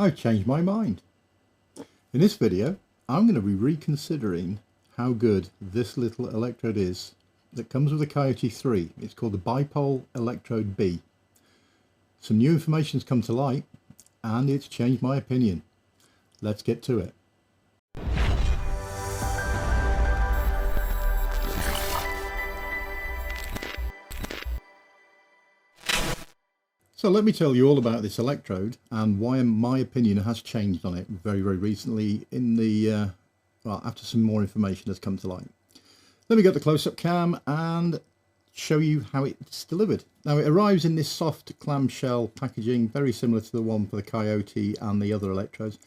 I've changed my mind. In this video, I'm going to be reconsidering how good this little electrode is that comes with the Coyote 3. It's called the Bipolar Electrode B. Some new information's come to light and it's changed my opinion. Let's get to it. So let me tell you all about this electrode and why my opinion has changed on it very recently in the, well, after some more information has come to light. Let me get the close-up cam and show you how it's delivered. Now it arrives in this soft clamshell packaging, very similar to the one for the Coyote and the other electrodes.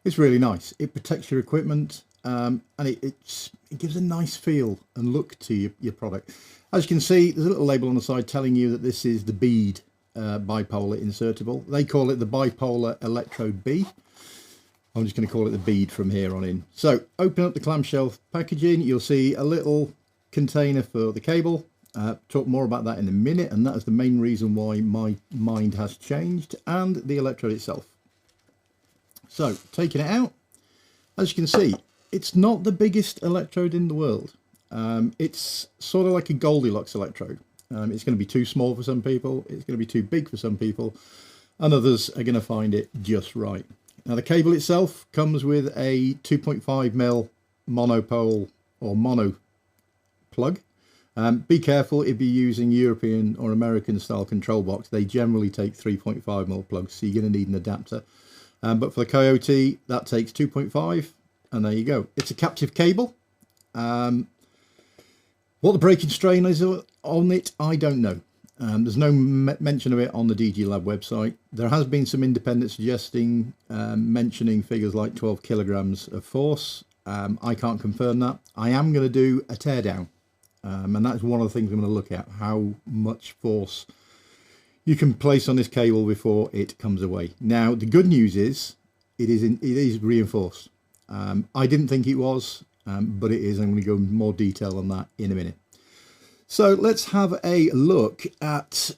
It's really nice. It protects your equipment and it gives a nice feel and look to your product. As you can see, there's a little label on the side telling you that this is the bead bipolar insertable. They call it the Bipolar Electrode B. I'm just going to call it the bead from here on in. So open up the clamshell packaging, you'll see a little container for the cable. Talk more about that in a minute, and that is the main reason why my mind has changed, and the electrode itself. So taking it out, as you can see, it's not the biggest electrode in the world. It's sort of like a Goldilocks electrode. It's going to be too small for some people, it's going to be too big for some people, and others are going to find it just right. Now the cable itself comes with a 2.5mm monopole or mono plug. Be careful if you're using European or American style control box. They generally take 3.5mm plugs, so you're going to need an adapter. But for the Coyote, that takes 2.5, and there you go. It's a captive cable. What the breaking strain is on it, I don't know. There's no mention of it on the DG Lab website. There has been some independent suggesting, mentioning figures like 12 kilograms of force. I can't confirm that. I am going to do a teardown, and that's one of the things I'm going to look at, how much force you can place on this cable before it comes away. Now, the good news is it is reinforced. I didn't think it was, but it is. I'm going to go into more detail on that in a minute. So let's have a look at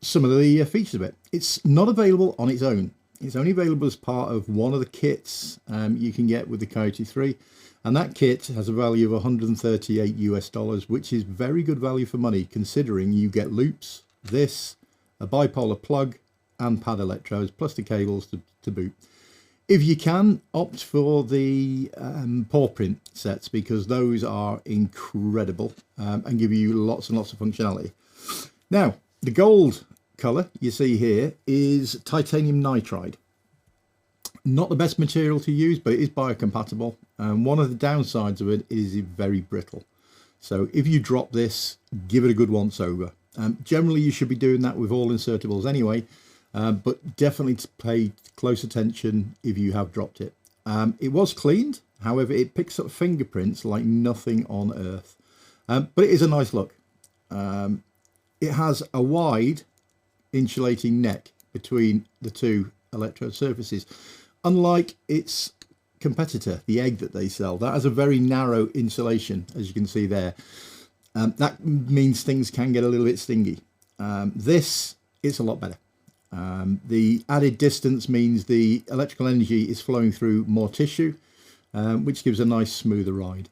some of the features of it. It's not available on its own. It's only available as part of one of the kits you can get with the Coyote 3. And that kit has a value of $138 US, which is very good value for money, considering you get loops, this, a bipolar plug, and pad electrodes, plus the cables to boot. If you can, opt for the paw print sets, because those are incredible and give you lots and lots of functionality. Now, the gold colour you see here is titanium nitride. Not the best material to use, but it is biocompatible. One of the downsides of it is it's very brittle. So if you drop this, give it a good once over. Generally, you should be doing that with all insertables anyway. But definitely to pay close attention if you have dropped it. It was cleaned, however, it picks up fingerprints like nothing on earth. But it is a nice look. It has a wide insulating neck between the two electrode surfaces. Unlike its competitor, the egg that they sell, that has a very narrow insulation, as you can see there. That means things can get a little bit stingy. This is a lot better. The added distance means the electrical energy is flowing through more tissue, which gives a nice smoother ride.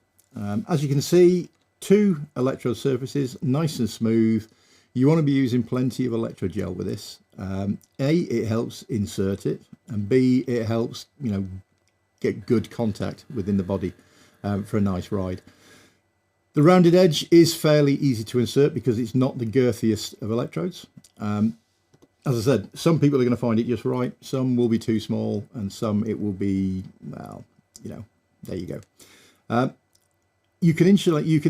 As you can see, two electrode surfaces, nice and smooth. You want to be using plenty of electrode gel with this. A, it helps insert it, and B, it helps, you know, get good contact within the body for a nice ride. The rounded edge is fairly easy to insert because it's not the girthiest of electrodes. As I said, some people are going to find it just right, some will be too small, and some it will be, well, you know, there you go. You can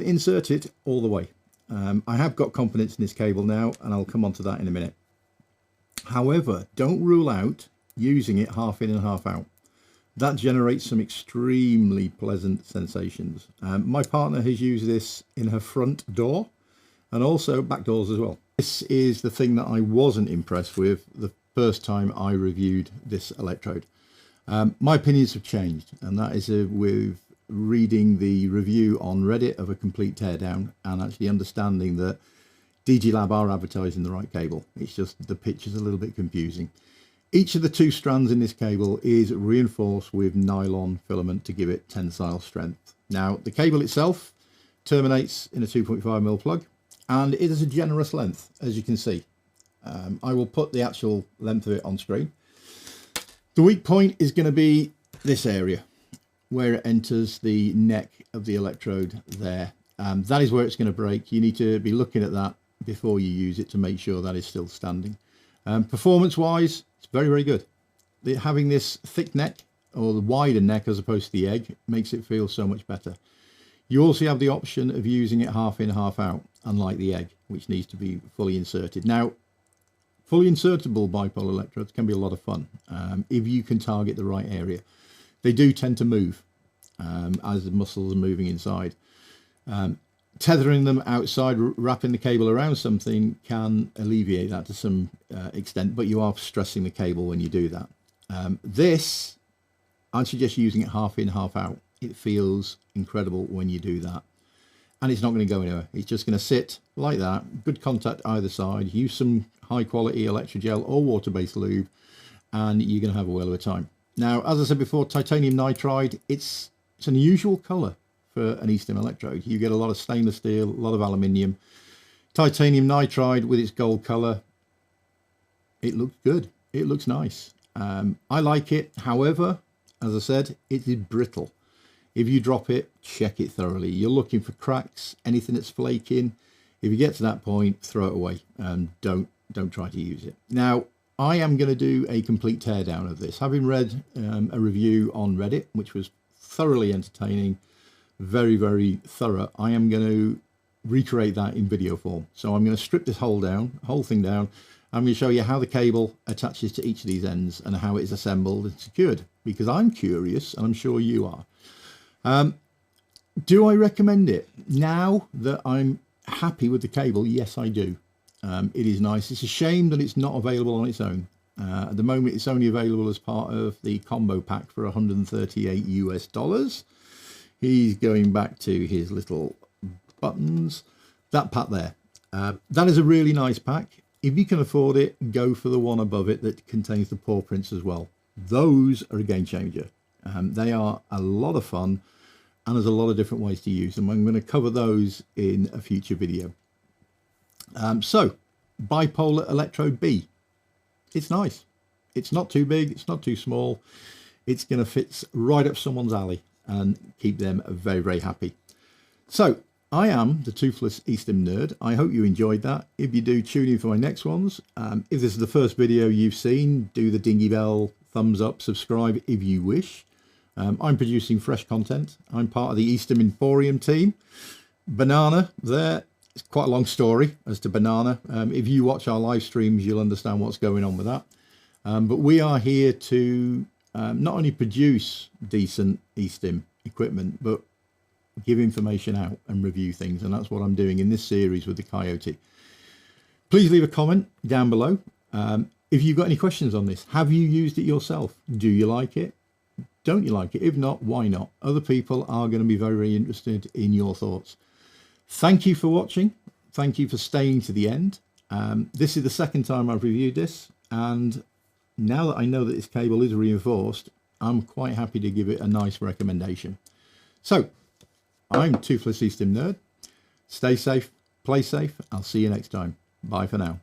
insert it all the way. I have got confidence in this cable now, and I'll come on to that in a minute. However, don't rule out using it half in and half out. That generates some extremely pleasant sensations. My partner has used this in her front door, and also back doors as well. This is the thing that I wasn't impressed with the first time I reviewed this electrode. My opinions have changed, and that is with reading the review on Reddit of a complete teardown and actually understanding that DG Lab are advertising the right cable. It's just the picture's a little bit confusing. Each of the 2 strands in this cable is reinforced with nylon filament to give it tensile strength. Now, the cable itself terminates in a 2.5mm plug, and it is a generous length, as you can see. I will put the actual length of it on screen. The weak point is going to be this area, where it enters the neck of the electrode there. That is where it's going to break. You need to be looking at that before you use it to make sure that is still standing. Performance-wise, it's very, very good. Having this thick neck, or the wider neck as opposed to the egg, makes it feel so much better. You also have the option of using it half in, half out, unlike the egg, which needs to be fully inserted. Now, fully insertable bipolar electrodes can be a lot of fun if you can target the right area. They do tend to move as the muscles are moving inside. Tethering them outside, wrapping the cable around something can alleviate that to some extent, but you are stressing the cable when you do that. This, I'd suggest using it half in, half out. It feels incredible when you do that. And it's not going to go anywhere. It's just going to sit like that. Good contact either side. Use some high quality electrogel or water-based lube, and you're going to have a whale of a time. Now, as I said before, titanium nitride, it's an unusual colour for an E-Stim electrode. You get a lot of stainless steel, a lot of aluminium. Titanium nitride with its gold colour, it looks good. It looks nice. I like it. However, as I said, it is brittle. If you drop it, check it thoroughly. You're looking for cracks, anything that's flaking. If you get to that point, throw it away and don't try to use it. Now, I am going to do a complete teardown of this. Having read a review on Reddit, which was thoroughly entertaining, very, very thorough, I am going to recreate that in video form. So I'm going to strip this whole thing down. I'm going to show you how the cable attaches to each of these ends and how it is assembled and secured, because I'm curious and I'm sure you are. Do I recommend it? Now that I'm happy with the cable, yes, I do. It is nice. It's a shame that it's not available on its own. At the moment, it's only available as part of the combo pack for $138 US. He's going back to his little buttons. That pack there. That is a really nice pack. If you can afford it, go for the one above it that contains the paw prints as well. Those are a game changer. They are a lot of fun, and there's a lot of different ways to use them. I'm going to cover those in a future video. So, Bipolar Electrode B. It's nice. It's not too big. It's not too small. It's going to fit right up someone's alley and keep them very, very happy. So, I am the Toothless E-Stim Nerd. I hope you enjoyed that. If you do, tune in for my next ones. If this is the first video you've seen, do the dingy bell, thumbs up, subscribe if you wish. I'm producing fresh content. I'm part of the E-Stim Emporium team. Banana there. It's quite a long story as to Banana. If you watch our live streams, you'll understand what's going on with that. But we are here to not only produce decent E-Stim equipment, but give information out and review things. And that's what I'm doing in this series with the Coyote. Please leave a comment down below. If you've got any questions on this, have you used it yourself? Do you like it? Don't you like it? If not, why not? Other people are going to be very, very interested in your thoughts. Thank you for watching. Thank you for staying to the end. This is the second time I've reviewed this, and now that I know that this cable is reinforced, I'm quite happy to give it a nice recommendation. So, I'm Toothless E-Stim Nerd. Stay safe, play safe. I'll see you next time. Bye for now.